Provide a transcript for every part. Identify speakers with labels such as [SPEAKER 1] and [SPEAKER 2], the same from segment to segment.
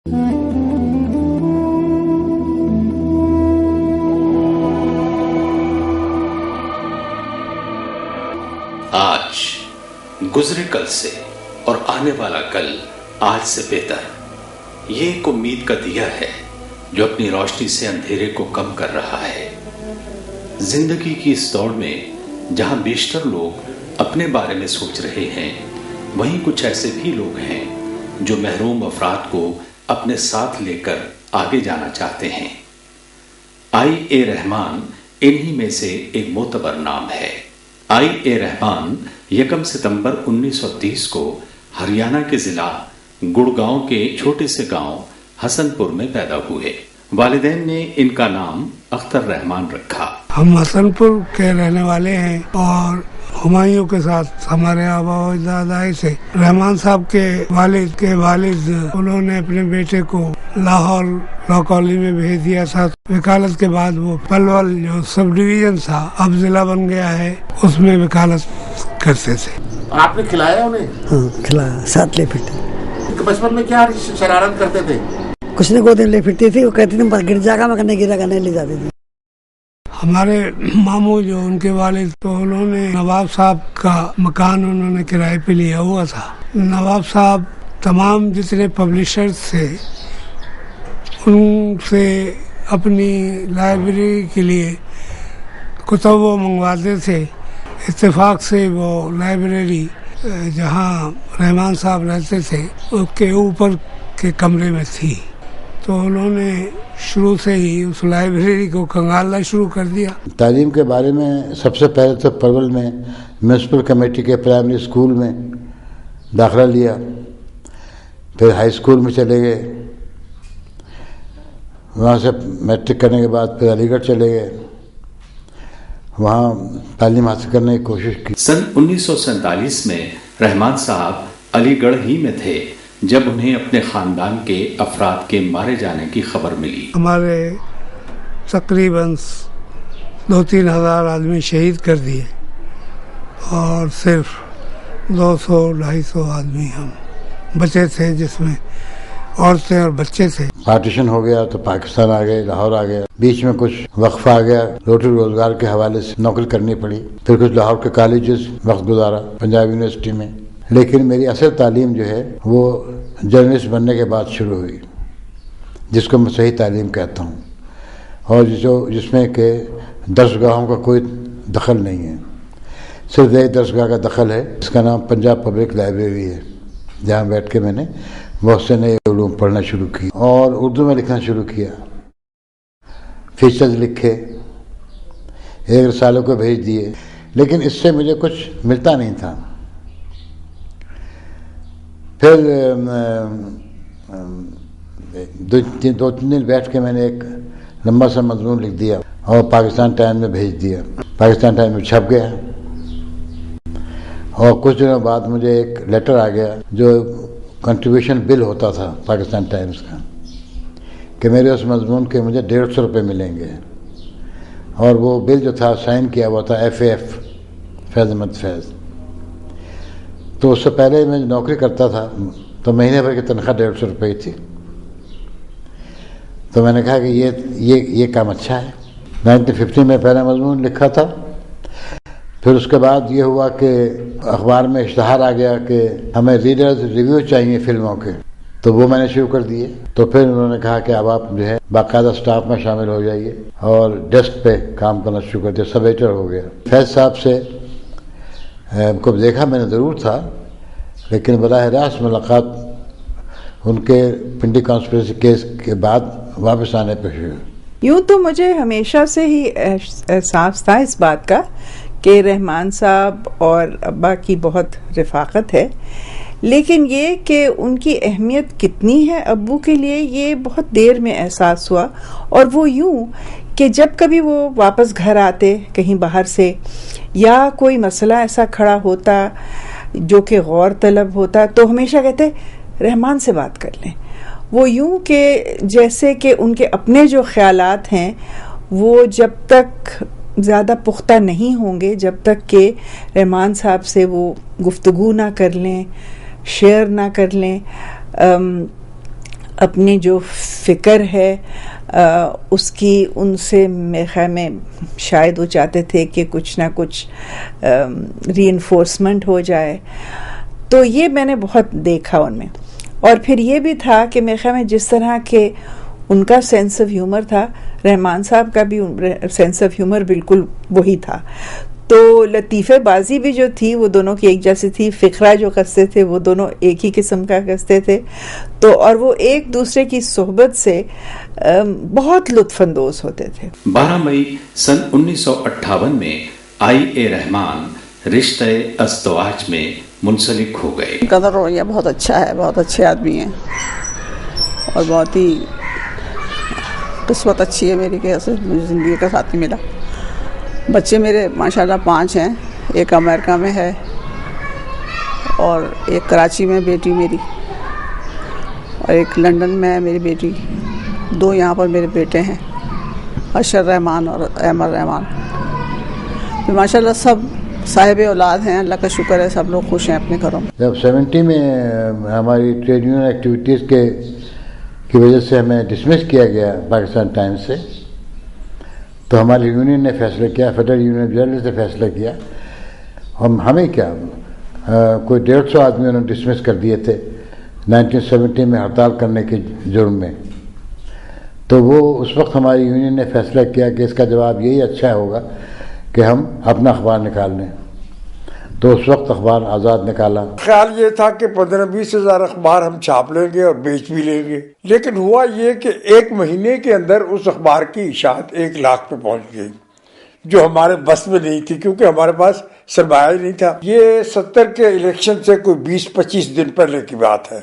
[SPEAKER 1] آج گزرے کل سے اور آنے والا کل آج سے بہتر، یہ ایک امید کا دیا ہے جو اپنی روشنی سے اندھیرے کو کم کر رہا ہے۔ زندگی کی اس دوڑ میں جہاں بیشتر لوگ اپنے بارے میں سوچ رہے ہیں، وہیں کچھ ایسے بھی لوگ ہیں جو محروم افراد کو اپنے ساتھ لے کر آگے جانا چاہتے ہیں۔ آئی اے رحمان انہی میں سے ایک معتبر نام ہے۔ آئی اے رحمان 1 ستمبر 1930 کو ہریانہ کے ضلع گڑگاؤں کے چھوٹے سے گاؤں حسن پور میں پیدا ہوئے۔ والدین نے ان کا نام اختر رحمان رکھا۔
[SPEAKER 2] ہم حسن پور کے رہنے والے ہیں اور ہمایوں کے ساتھ ہمارے آبا و دادائی سے رحمان صاحب کے والد انہوں نے اپنے بیٹے کو لاہور لا کالج میں بھیج دیا تھا۔ وکالت کے بعد وہ پلول جو سب ڈویژن تھا اب ضلع بن گیا ہے، اس میں وکالت کرتے تھے۔
[SPEAKER 3] آپ نے کھلایا انہیں؟
[SPEAKER 4] ہاں کھلایا، ساتھ لے پھرتے۔
[SPEAKER 3] بچپن میں کیا شرارت کرتے تھے؟
[SPEAKER 4] کچھ نہ کوئی دن لے پھرتی تھی، وہ کہتی تھی گر جا گا، میں گرا گا نہیں لے جاتی تھی۔
[SPEAKER 2] ہمارے ماموں جو ان کے والد تو انہوں نے نواب صاحب کا مکان انہوں نے کرائے پہ لیا ہوا تھا۔ نواب صاحب تمام جتنے پبلشرز تھے ان سے اپنی لائبریری کے لیے کتب وہ منگواتے تھے۔ اتفاق سے وہ لائبریری جہاں رحمان صاحب رہتے تھے اس کے اوپر کے کمرے میں تھی، تو انہوں نے شروع سے ہی اس لائبریری کو کنگالنا شروع کر دیا۔
[SPEAKER 5] تعلیم کے بارے میں سب سے پہلے تو پرول میں میونسپل کمیٹی کے پرائمری اسکول میں داخلہ لیا، پھر ہائی اسکول میں چلے گئے، وہاں سے میٹرک کرنے کے بعد پھر علی گڑھ چلے گئے، وہاں تعلیم حاصل کرنے کی کوشش کی۔
[SPEAKER 1] سن 1947 میں رحمان صاحب علی گڑھ ہی میں تھے جب انہیں اپنے خاندان کے افراد کے مارے جانے کی خبر ملی۔
[SPEAKER 2] ہمارے تقریباً 2-3 ہزار آدمی شہید کر دیے اور صرف 200-250 آدمی ہم بچے تھے، جس میں عورتیں اور بچے تھے۔
[SPEAKER 5] پارٹیشن ہو گیا تو پاکستان آ گئے، لاہور آ گیا، بیچ میں کچھ وقفہ آ گیا، روٹی روزگار کے حوالے سے نوکری کرنی پڑی، پھر کچھ لاہور کے کالجز وقت گزارا، پنجاب یونیورسٹی میں۔ لیکن میری اصل تعلیم جو ہے وہ جرنلسٹ بننے کے بعد شروع ہوئی، جس کو میں صحیح تعلیم کہتا ہوں، اور جس میں کہ درسگاہوں کا کوئی دخل نہیں ہے، صرف ایک درسگاہ کا دخل ہے، اس کا نام پنجاب پبلک لائبریری ہے، جہاں بیٹھ کے میں نے بہت سے نئے علوم پڑھنا شروع کی اور اردو میں لکھنا شروع کیا، فیچرز لکھے، ایک رسالے کو بھیج دیے، لیکن اس سے مجھے کچھ ملتا نہیں تھا۔ پھر 2-3 دن بیٹھ کے میں نے ایک لمبا سا مضمون لکھ دیا اور پاکستان ٹائم میں بھیج دیا، پاکستان ٹائم میں چھپ گیا، اور کچھ دنوں بعد مجھے ایک لیٹر آ گیا جو کنٹریبیوشن بل ہوتا تھا پاکستان ٹائمز کا، کہ میرے اس مضمون کے مجھے 150 روپے ملیں گے، اور وہ بل جو تھا سائن کیا ہوا تھا FAF، فیض احمد فیض۔ تو اس سے پہلے میں نوکری کرتا تھا تو مہینے بھر کی تنخواہ 150 روپے کی تھی، تو میں نے کہا کہ یہ کام اچھا ہے۔ 1950 میں پہلا مضمون لکھا تھا، پھر اس کے بعد یہ ہوا کہ اخبار میں اشتہار آ گیا کہ ہمیں ریڈرز ریویو چاہیے فلموں کے، تو وہ میں نے شروع کر دیے۔ تو پھر انہوں نے کہا کہ اب آپ جو ہے باقاعدہ سٹاف میں شامل ہو جائیے، اور ڈیسک پہ کام کرنا شروع کر دیا، سب ایڈیٹر ہو گیا۔ فیض صاحب سے کو دیکھا میں نے ضرور تھا، لیکن براہ راست ملاقات ان کے پنڈی کانسپریسی کیس کے بعد واپس آنے پہ ہوئی۔
[SPEAKER 6] یوں تو مجھے ہمیشہ سے ہی احساس تھا اس بات کا کہ رحمان صاحب اور ابا کی بہت رفاقت ہے، لیکن یہ کہ ان کی اہمیت کتنی ہے ابو کے لیے یہ بہت دیر میں احساس ہوا، اور وہ یوں کہ جب کبھی وہ واپس گھر آتے کہیں باہر سے، یا کوئی مسئلہ ایسا کھڑا ہوتا جو کہ غور طلب ہوتا، تو ہمیشہ کہتے رحمان سے بات کر لیں۔ وہ یوں کہ جیسے کہ ان کے اپنے جو خیالات ہیں وہ جب تک زیادہ پختہ نہیں ہوں گے، جب تک کہ رحمان صاحب سے وہ گفتگو نہ کر لیں، شیئر نہ کر لیں، اپنی جو فکر ہے اس کی ان سے میرے خیال میں شاید وہ چاہتے تھے کہ کچھ نہ کچھ ری انفورسمنٹ ہو جائے. تو یہ میں نے بہت دیکھا ان میں. اور پھر یہ بھی تھا کہ میرے خیال میں جس طرح کہ ان کا سینس آف ہیومر تھا, رحمان صاحب کا بھی سینس آف ہیومر بالکل وہی تھا. تو لطیفہ بازی بھی جو تھی وہ دونوں کی ایک جیسی تھی, فقرہ جو کستے تھے وہ دونوں ایک ہی قسم کا کستے تھے. تو اور وہ ایک دوسرے کی صحبت سے بہت لطف اندوز ہوتے تھے.
[SPEAKER 1] 12 مئی سن 1958 میں آئی اے رحمان رشتہ ازدواج میں منسلک ہو گئے.
[SPEAKER 7] قدر رویہ بہت اچھا ہے, بہت اچھے آدمی ہیں اور بہت ہی قسمت اچھی ہے میری کہ ایسے مجھے زندگی کا ساتھی ملا. بچے میرے ماشاءاللہ 5 ہیں, ایک امریکہ میں ہے اور ایک کراچی میں بیٹی میری, اور ایک لندن میں ہے میری بیٹی. 2 یہاں پر میرے بیٹے ہیں, اشر رحمان اور احمد رحمان. ماشاءاللہ سب صاحب اولاد ہیں, اللہ کا شکر ہے, سب لوگ خوش ہیں اپنے گھروں میں.
[SPEAKER 5] جب 70 میں ہماری ٹریڈ یونین ایکٹیویٹیز کی وجہ سے ہمیں ڈسمس کیا گیا پاکستان ٹائمز سے, تو ہماری یونین نے فیصلہ کیا, فیڈرل یونین جرنلسٹ نے فیصلہ کیا, ہمیں کیا کوئی 150 آدمی انہوں نے ڈسمس کر دیے تھے 1970 میں ہڑتال کرنے کے جرم میں. تو وہ اس وقت ہماری یونین نے فیصلہ کیا کہ اس کا جواب یہی اچھا ہوگا کہ ہم اپنا اخبار نکال لیں. تو اس وقت اخبار آزاد نکالا.
[SPEAKER 8] خیال یہ تھا کہ 15-20 ہزار اخبار ہم چھاپ لیں گے اور بیچ بھی لیں گے, لیکن ہوا یہ کہ 1 مہینے کے اندر اس اخبار کی اشاعت 1 لاکھ پہ پہنچ گئی, جو ہمارے بس میں نہیں تھی کیونکہ ہمارے پاس سرمایہ ہی نہیں تھا. یہ 70 کے الیکشن سے کوئی 20-25 دن پہلے کی بات ہے.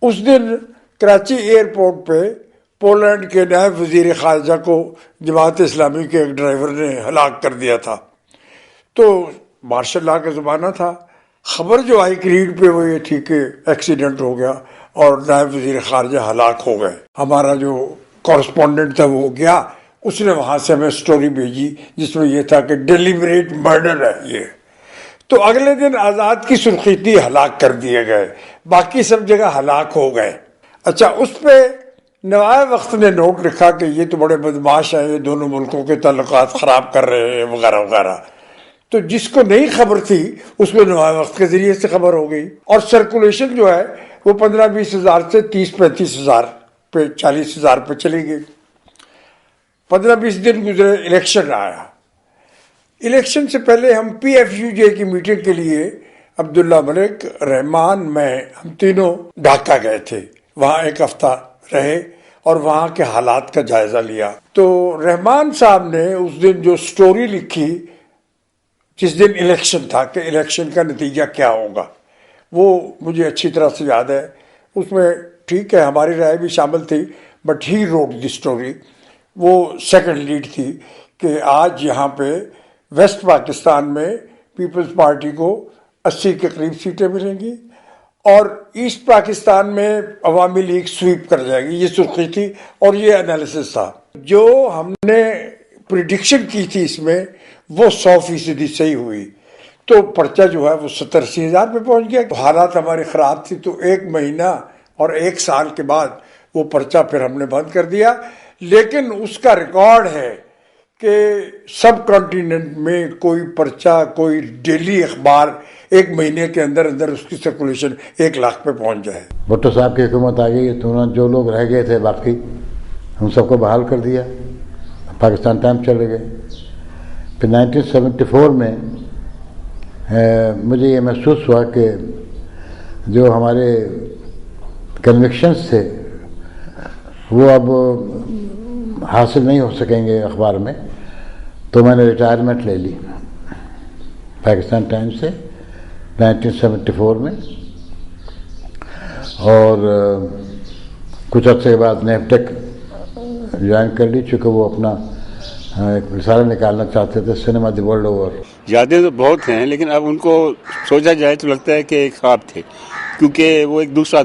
[SPEAKER 8] اس دن کراچی ایئرپورٹ پہ پولینڈ کے نائب وزیر خارجہ کو جماعت اسلامی کے ایک ڈرائیور نے ہلاک کر دیا تھا. تو مارشل لا کا زمانہ تھا. خبر جو آئی کریڈ پہ وہ یہ تھی کہ ایکسیڈنٹ ہو گیا اور نائب وزیر خارجہ ہلاک ہو گئے. ہمارا جو کورسپونڈنٹ تھا وہ گیا, اس نے وہاں سے ہمیں سٹوری بھیجی جس میں یہ تھا کہ ڈیلیبریٹ مرڈر ہے یہ. تو اگلے دن آزاد کی سرخی تھی, ہلاک کر دیے گئے, باقی سب جگہ ہلاک ہو گئے. اچھا, اس پہ نوائے وقت نے نوٹ لکھا کہ یہ تو بڑے بدماش ہیں, یہ دونوں ملکوں کے تعلقات خراب کر رہے ہیں وغیرہ وغیرہ. تو جس کو نہیں خبر تھی اس میں نوائے وقت کے ذریعے سے خبر ہو گئی, اور سرکولیشن جو ہے وہ 15-20 ہزار سے 30-35 ہزار پہ 40 ہزار پہ چلی گئی. 15-20 دن گزرے, الیکشن آیا. الیکشن سے پہلے ہم PFUJ کی میٹنگ کے لیے عبداللہ ملک, رحمان, میں, ہم تینوں ڈھاکہ گئے تھے. وہاں 1 ہفتہ رہے اور وہاں کے حالات کا جائزہ لیا. تو رحمان صاحب نے اس دن جو سٹوری لکھی جس دن الیکشن تھا کہ الیکشن کا نتیجہ کیا ہوگا, وہ مجھے اچھی طرح سے یاد ہے. اس میں ٹھیک ہے ہماری رائے بھی شامل تھی, but he wrote the story. وہ سیکنڈ لیڈ تھی کہ آج یہاں پہ ویسٹ پاکستان میں پیپلز پارٹی کو 80 کے قریب سیٹیں ملیں گی اور ایسٹ پاکستان میں عوامی لیگ سویپ کر جائے گی. یہ سرخی تھی اور یہ انالیسس تھا. جو ہم نے پریڈکشن کی تھی اس میں وہ 100% صحیح ہوئی. تو پرچہ جو ہے وہ 70-80 ہزار پہ پہنچ گیا. حالات ہماری خراب تھی, تو 1 مہینہ اور 1 سال کے بعد وہ پرچہ پھر ہم نے بند کر دیا. لیکن اس کا ریکارڈ ہے کہ سب کانٹیننٹ میں کوئی پرچہ, کوئی ڈیلی اخبار 1 مہینے کے اندر اندر اس کی سرکولیشن 1 لاکھ پہ پہنچ جائے.
[SPEAKER 5] بھٹو صاحب کی حکومت آ گئی تو انہوں نے جو لوگ رہ گئے تھے باقی ہم سب کو بحال کر دیا, پاکستان ٹائم چلے گئے. پھر 1974 میں مجھے یہ محسوس ہوا کہ جو ہمارے کنوکشنز تھے وہ اب حاصل نہیں ہو سکیں گے اخبار میں, تو میں نے ریٹائرمنٹ لے لی پاکستان ٹائمز سے 1974 میں. اور کچھ عرصے کے بعد نیپٹیک جوائن کر لی, چونکہ وہ اپنا ایک رسالہ نکالنا چاہتے تھے, سنیما دی ورلڈ اوور.
[SPEAKER 9] یادیں تو بہت ہیں لیکن اب ان کو سوچا جائے تو لگتا ہے کہ ایک خواب تھے, کیونکہ وہ ایک دوسرا,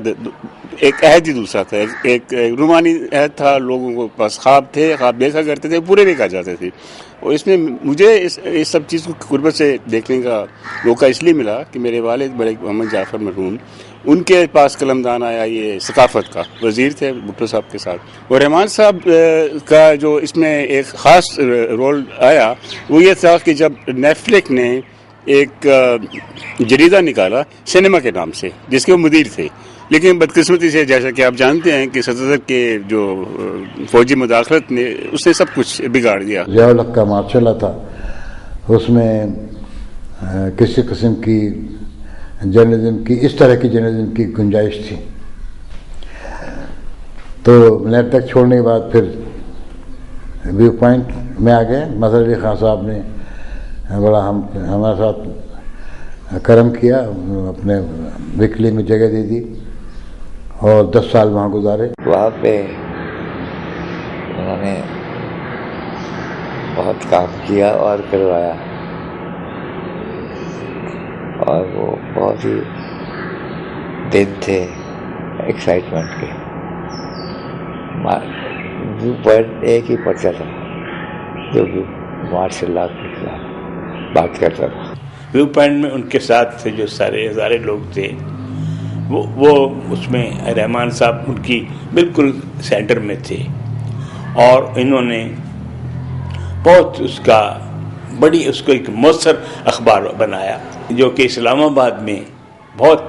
[SPEAKER 9] ایک عہد ہی دوسرا تھا, ایک رومانی عہد تھا. لوگوں کو پاس خواب تھے, خواب دیکھا کرتے تھے, پورے نہیں کر جاتے تھے. اور اس میں مجھے اس سب چیز کو قربت سے دیکھنے کا موقع اس لیے ملا کہ میرے والد ملک محمد جعفر مرحوم ان کے پاس قلمدان آیا یہ ثقافت کا، وزیر تھے بھٹو صاحب کے ساتھ. اور رحمان صاحب کا جو اس میں ایک خاص رول آیا وہ یہ تھا کہ جب نیفلک نے ایک جریدہ نکالا سنیما کے نام سے جس کے وہ مدیر تھے، لیکن بدقسمتی سے جیسا کہ آپ جانتے ہیں کہ 77 کے جو فوجی مداخلت نے اس نے سب کچھ بگاڑ دیا.
[SPEAKER 5] ضیاء الحق کا مارشلہ تھا، اس میں کسی قسم کی جرنلزم کی، اس طرح کی جرنلزم کی گنجائش تھی. تو نیٹ تک چھوڑنے کے بعد پھر ویو پوائنٹ میں آ گئے. مظہر علی خان صاحب نے بڑا ہمارے ساتھ کرم کیا، اپنے ویکلی میں جگہ دے دی اور 10 سال وہاں گزارے.
[SPEAKER 10] وہاں پہ انہوں نے بہت کام کیا اور کروایا، اور وہ بہت ہی دن تھے ایکسائٹمنٹ کے. ویو پوائنٹ ایک ہی پرچہ تھا جو کہ مارشل لا کے خلاف بات کرتا تھا.
[SPEAKER 11] ویو پوائنٹ میں ان کے ساتھ تھے جو سارے ہزارے لوگ تھے، وہ اس میں رحمان صاحب ان کی بالکل سینٹر میں تھے، اور انہوں نے بہت اس کو ایک مؤثر اخبار بنایا جو کہ اسلام آباد میں بہت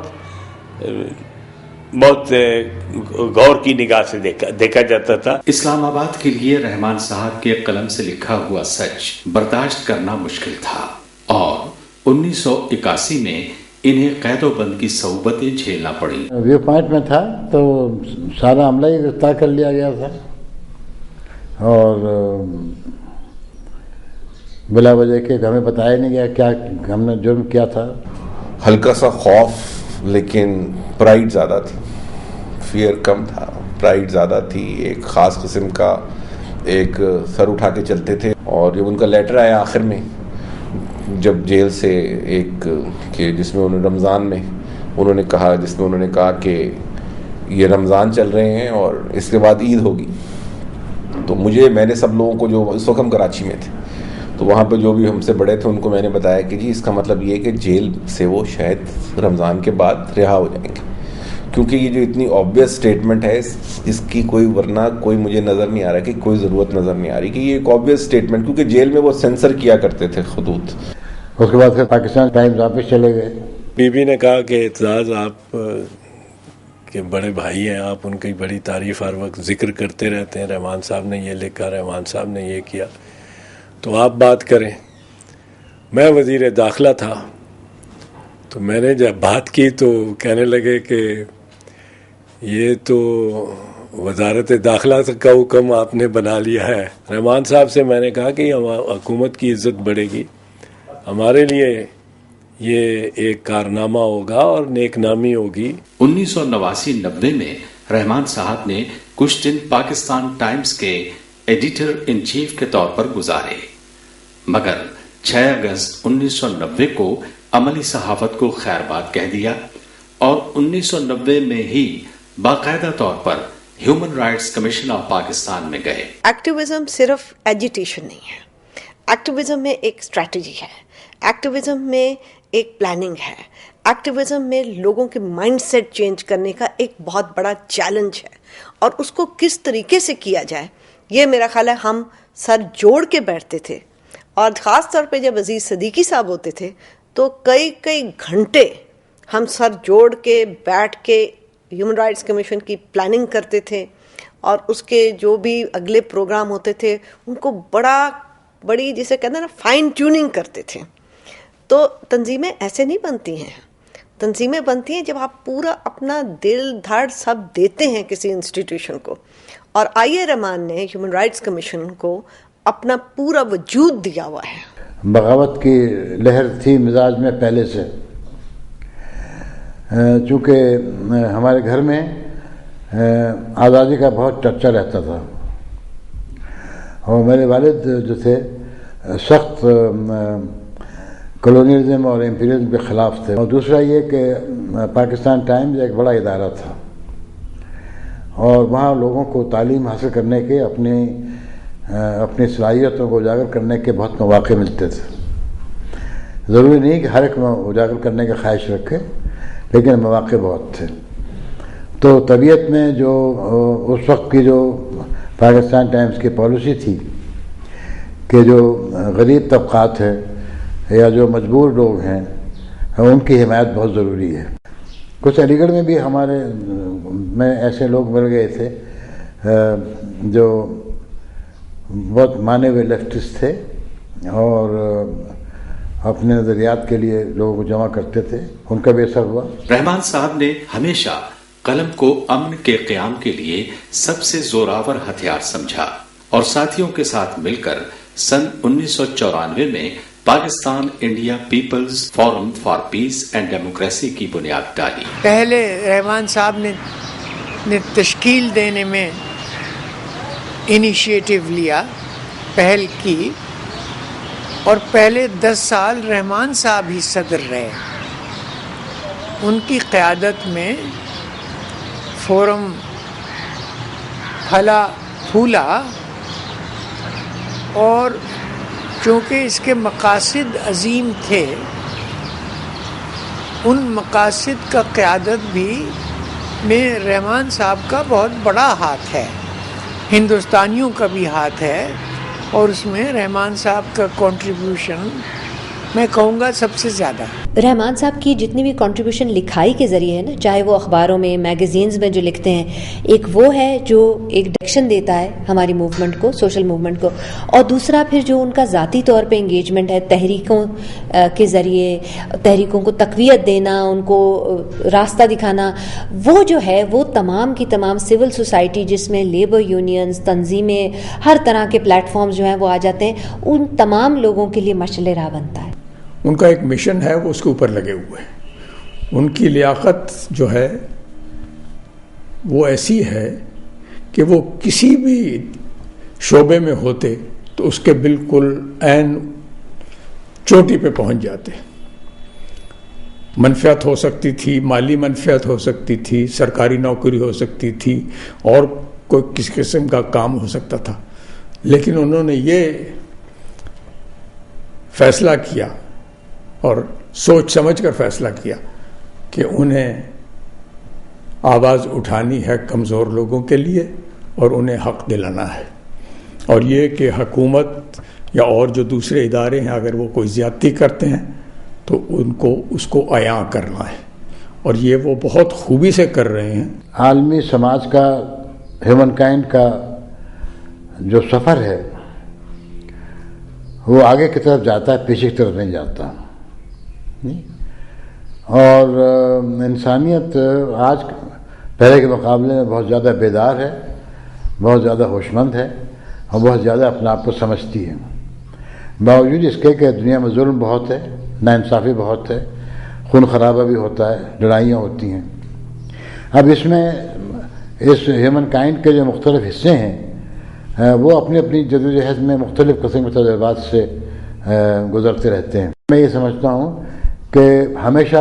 [SPEAKER 11] غور کی نگاہ سے دیکھا جاتا تھا.
[SPEAKER 1] اسلام آباد کے لیے رحمان صاحب کے قلم سے لکھا ہوا سچ برداشت کرنا مشکل تھا، اور 1981 میں انہیں قید و بند کی صعوبتیں جھیلنا پڑی.
[SPEAKER 5] ویو پوائنٹ میں تھا تو سارا عملہ ہی گرفتار کر لیا گیا تھا، اور بلا وجہ کہ ہمیں بتایا نہیں گیا کیا ہم نے جرم کیا تھا.
[SPEAKER 12] ہلکا سا خوف، لیکن پرائیڈ زیادہ تھی. فیئر کم تھا، پرائیڈ زیادہ تھی. ایک خاص قسم کا ایک سر اٹھا کے چلتے تھے. اور جب ان کا لیٹر آیا آخر میں جب جیل سے، ایک کہ جس میں رمضان میں انہوں نے کہا کہ یہ رمضان چل رہے ہیں اور اس کے بعد عید ہوگی، تو میں نے سب لوگوں کو، جو اس وقت ہم کراچی میں تھے تو وہاں پہ جو بھی ہم سے بڑے تھے ان کو میں نے بتایا کہ جی اس کا مطلب یہ کہ جیل سے وہ شاید رمضان کے بعد رہا ہو جائیں گے، کیونکہ یہ جو اتنی آبویس اسٹیٹمنٹ ہے اس کی کوئی ورنہ کوئی مجھے نظر نہیں آ رہا کہ کوئی ضرورت نظر نہیں آ رہی کہ یہ ایک آبویس اسٹیٹمنٹ، کیونکہ جیل میں وہ سینسر کیا کرتے تھے خطوط.
[SPEAKER 5] اس کے بعد پھر پاکستان ٹائمز واپس چلے گئے.
[SPEAKER 11] بی بی نے کہا کہ اعتزاز آپ کے بڑے بھائی ہیں، آپ ان کی بڑی تعریف ہر وقت ذکر کرتے رہتے ہیں، رحمان صاحب نے یہ لکھا، رحمان صاحب نے یہ کیا، تو آپ بات کریں. میں وزیر داخلہ تھا تو میں نے جب بات کی تو کہنے لگے کہ یہ تو وزارت داخلہ کا حکم آپ نے بنا لیا ہے. رحمان صاحب سے میں نے کہا کہ حکومت کی عزت بڑھے گی، ہمارے لیے یہ ایک کارنامہ ہوگا اور نیک نامی ہوگی.
[SPEAKER 1] 1989-90 میں رحمان صاحب نے کچھ دن پاکستان ٹائمز کے ایڈیٹر ان چیف کے طور پر گزارے، مگر 6 اگست 1990 کو عملی صحافت کو خیر بات کہہ دیا، اور 1990 میں ہی باقاعدہ طور پر Human Rights Commission of Pakistan میں گئے.
[SPEAKER 13] ایکٹیویزم صرف ایجیٹیشن نہیں ہے، ایکٹیویزم میں ایک اسٹریٹجی ہے، ایکٹیویزم میں ایک پلاننگ ہے، ایکٹیویزم میں لوگوں کے مائنڈ سیٹ چینج کرنے کا ایک بہت بڑا چیلنج ہے، اور اس کو کس طریقے سے کیا جائے یہ میرا خیال ہے ہم سر جوڑ کے بیٹھتے تھے. اور خاص طور پہ جب عزیز صدیقی صاحب ہوتے تھے تو کئی گھنٹے ہم سر جوڑ کے بیٹھ کے ہیومن رائٹس کمیشن کی پلاننگ کرتے تھے، اور اس کے جو بھی اگلے پروگرام ہوتے تھے ان کو بڑی جسے کہتے ہیں نا فائن ٹیوننگ کرتے تھے. تو تنظیمیں ایسے نہیں بنتی ہیں، تنظیمیں بنتی ہیں جب آپ پورا اپنا دل دھڑ سب دیتے ہیں کسی انسٹیٹیوشن کو. اور آئی رحمان نے ہیومن رائٹس کمیشن کو اپنا پورا وجود دیا ہوا ہے.
[SPEAKER 5] بغاوت کی لہر تھی مزاج میں پہلے سے، چونکہ ہمارے گھر میں آزادی کا بہت چرچا رہتا تھا، اور میرے والد جو تھے سخت کلونیلزم اور امپیریلزم کے خلاف تھے. اور دوسرا یہ کہ پاکستان ٹائمز ایک بڑا ادارہ تھا، اور وہاں لوگوں کو تعلیم حاصل کرنے کے اپنی صلاحیتوں کو اجاگر کرنے کے بہت مواقع ملتے تھے. ضروری نہیں کہ ہر ایک اجاگر کرنے کی خواہش رکھے، لیکن مواقع بہت تھے. تو طبیعت میں جو اس وقت کی جو پاکستان ٹائمز کی پالیسی تھی کہ جو غریب طبقات ہے یا جو مجبور لوگ ہیں ان کی حمایت بہت ضروری ہے. کچھ علی گڑھ میں بھی ہمارے میں ایسے لوگ مل گئے تھے جو بہت مانے ہوئے لیفٹسٹ تھے اور اپنے نظریات کے لیے لوگوں کو جمع کرتے تھے. ان کا بھی اثر ہوا.
[SPEAKER 1] رحمان صاحب نے ہمیشہ قلم کو امن کے قیام کے لیے سب سے زوراور ہتھیار سمجھا اور ساتھیوں کے ساتھ مل کر سن 1994 میں Pakistan India people's forum for peace and democracy کی بنیاد ڈالی.
[SPEAKER 14] پہلے رحمان صاحب نے تشکیل دینے میں انیشیٹو لیا، پہل کی، اور پہلے 10 سال رحمان صاحب ہی صدر رہے. ان کی قیادت میں فورم پھلا پھولا اور چونکہ اس کے مقاصد عظیم تھے، ان مقاصد کا قیادت بھی میں رحمان صاحب کا بہت بڑا ہاتھ ہے، ہندوستانیوں کا بھی ہاتھ ہے، اور اس میں رحمان صاحب کا کنٹریبیوشن میں کہوں گا سب سے زیادہ.
[SPEAKER 15] رحمان صاحب کی جتنی بھی کنٹریبیوشن لکھائی کے ذریعے ہے نا، چاہے وہ اخباروں میں، میگزینز میں جو لکھتے ہیں، ایک وہ ہے جو ایک ڈائریکشن دیتا ہے ہماری موومنٹ کو، سوشل موومنٹ کو، اور دوسرا پھر جو ان کا ذاتی طور پہ انگیجمنٹ ہے تحریکوں کے ذریعے، تحریکوں کو تقویت دینا، ان کو راستہ دکھانا، وہ جو ہے وہ تمام کی تمام سول سوسائٹی جس میں لیبر یونینز، تنظیمیں، ہر طرح کے پلیٹ فارمز جو ہیں وہ آ جاتے ہیں، ان تمام لوگوں کے لیے مشعل راہ بنتا ہے.
[SPEAKER 16] ان کا ایک مشن ہے، وہ اس کے اوپر لگے ہوئے ہیں. ان کی لیاقت جو ہے وہ ایسی ہے کہ وہ کسی بھی شعبے میں ہوتے تو اس کے بالکل عین چوٹی پہ پہنچ جاتے. منفعت ہو سکتی تھی، مالی منفعت ہو سکتی تھی، سرکاری نوکری ہو سکتی تھی، اور کوئی کسی قسم کا کام ہو سکتا تھا، لیکن انہوں نے یہ فیصلہ کیا اور سوچ سمجھ کر فیصلہ کیا کہ انہیں آواز اٹھانی ہے کمزور لوگوں کے لیے اور انہیں حق دلانا ہے، اور یہ کہ حکومت یا اور جو دوسرے ادارے ہیں اگر وہ کوئی زیادتی کرتے ہیں تو ان کو اس کو عیاں کرنا ہے، اور یہ وہ بہت خوبی سے کر رہے ہیں.
[SPEAKER 5] عالمی سماج کا، ہیومن کائنڈ کا جو سفر ہے وہ آگے کی طرف جاتا ہے، پیچھے کی طرف نہیں جاتا. اور انسانیت آج پہلے کے مقابلے میں بہت زیادہ بیدار ہے، بہت زیادہ ہوشمند ہے، اور بہت زیادہ اپنے آپ کو سمجھتی ہے. باوجود اس کے کہ دنیا میں ظلم بہت ہے، ناانصافی بہت ہے، خون خرابہ بھی ہوتا ہے، لڑائیاں ہوتی ہیں. اب اس میں اس ہیومن کائنڈ کے جو مختلف حصے ہیں وہ اپنی اپنی جدوجہد میں مختلف قسم کے تجربات سے گزرتے رہتے ہیں. میں یہ سمجھتا ہوں کہ ہمیشہ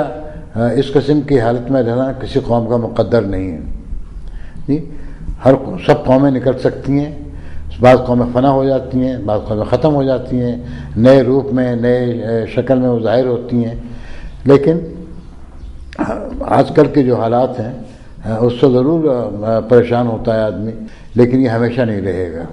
[SPEAKER 5] اس قسم کی حالت میں رہنا کسی قوم کا مقدر نہیں ہے. جی، سب قومیں نکل سکتی ہیں، بعض قومیں فنا ہو جاتی ہیں، بعض قومیں ختم ہو جاتی ہیں، نئے روپ میں، نئے شکل میں وہ ظاہر ہوتی ہیں. لیکن آج کل کے جو حالات ہیں اس سے ضرور پریشان ہوتا ہے آدمی، لیکن یہ ہمیشہ نہیں رہے گا.